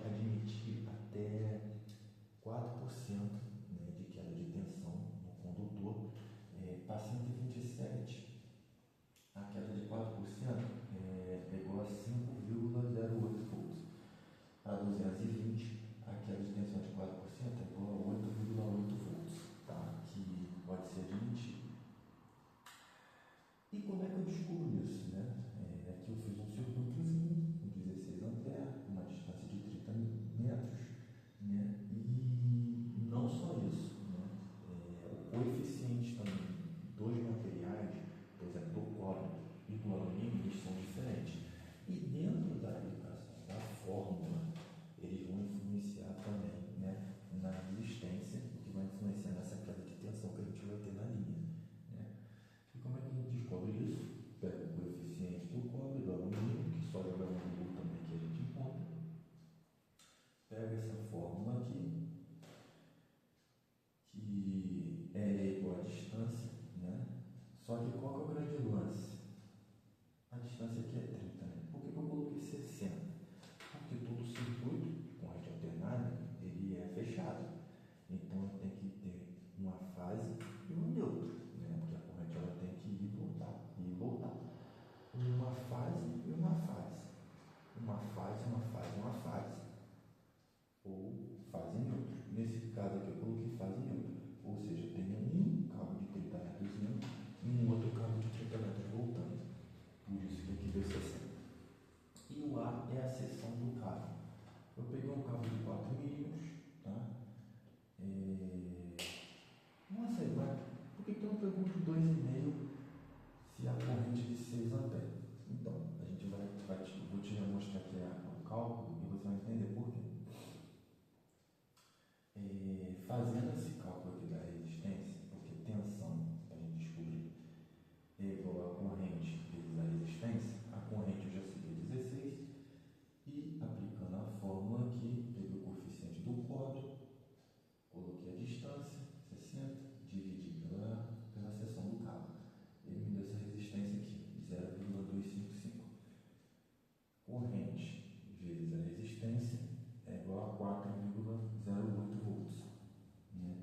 admitir até 4%, né, de queda de tensão no condutor. Para 127, a queda de 4% é igual a 5,08 volts. Para 220, a queda de tensão de 4% é igual a 8,8 volts, tá? Que pode ser admitido. E como é que eu descubro isso, né? Aqui eu fiz um circuitozinho com 16 amperes, uma distância de 30 metros, né? E não só isso, né? O coeficiente também dos materiais, por exemplo, do cobre e do alumínio, eles são diferentes. E dentro da aplicação da fórmula, eles vão influenciar também, né, na resistência, o que vai influenciar nessa queda de tensão que a gente vai ter na linha, né? E como é que a gente descobre isso? Pega o coeficiente do cobre, do alumínio, que só joga no Google também que a gente encontra. Pega essa fórmula aqui, que é igual à distância, né? Só que qual que é o grande lance? A distância aqui é 30, né? Por que eu coloquei 60? Porque todo circuito de corrente alternada, ele é fechado. Então tem que ter uma fase e um neutro, né? Porque a corrente ela tem que ir e voltar. Uma fase e uma fase. Uma fase, uma fase, uma fase. Ou fase neutra. Nesse caso aqui eu coloquei fase neutra. Ou seja, tem um cabo de 30 metros indo e um outro cabo de 30 metros voltando. Por isso que aqui deu 60. E o A é a seção do cabo. Eu peguei um cabo de 4 milímetros, tá? Nossa, mas por que eu não pego de 2,5 se a corrente de 6 amperes? Então, a gente vou te mostrar aqui o cálculo e você vai entender por quê. Fazendo esse cálculo aqui da resistência, porque tensão, para a gente descobrir, é igual a corrente vezes a resistência, a corrente eu já segui 16, e aplicando a fórmula aqui, peguei o coeficiente do cobre, coloquei a distância, 60, dividi pela seção do cabo. Ele me deu essa resistência aqui, 0,255. Corrente vezes a resistência é igual a 4,08 volts. Né?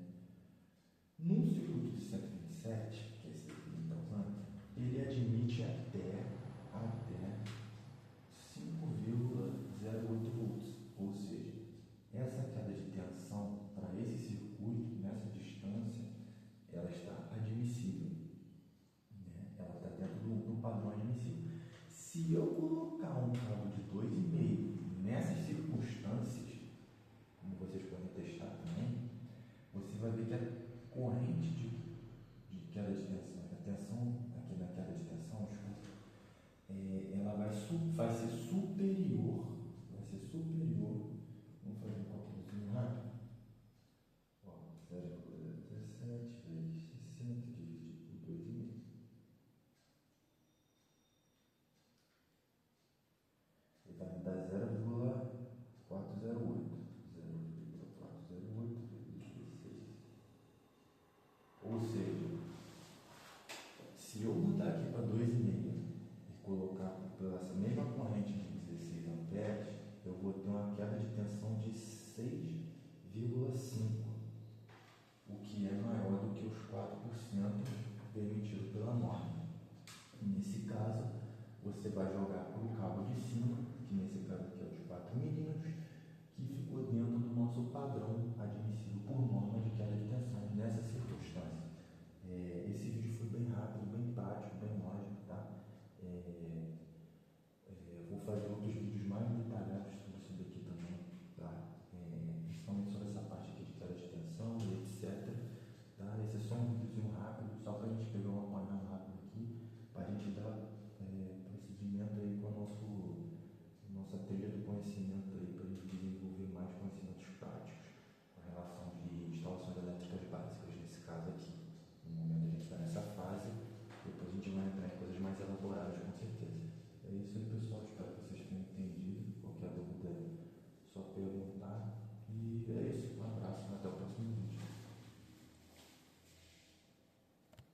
Num circuito de 127, que é esse aqui que está usando, ele admite até 5,08 volts. Ou seja, essa queda de tensão para esse circuito, nessa distância, ela está admissível. Né? Ela está dentro do padrão admissível. Se eu colocar um cabo de 2,5 nessas circunstâncias, como vocês podem testar também, você vai ver que a corrente de queda de tensão, a tensão aqui na queda de tensão, ela vai ser superior. Vamos fazer um cálculozinho rápido. 0,17 vezes 60 dividido por 2,5. Ele vai me dar 0,408. 0,408 vezes 16. Ou seja, se eu mudar aqui para 2,5 e colocar pela essa mesma corrente de 16 amperes, eu vou ter uma queda de tensão de 6,5, o que é maior do que os 4% permitido pela norma. Nesse caso, você vai jogar para o cabo de cima, que nesse caso aqui é o de 4 mm,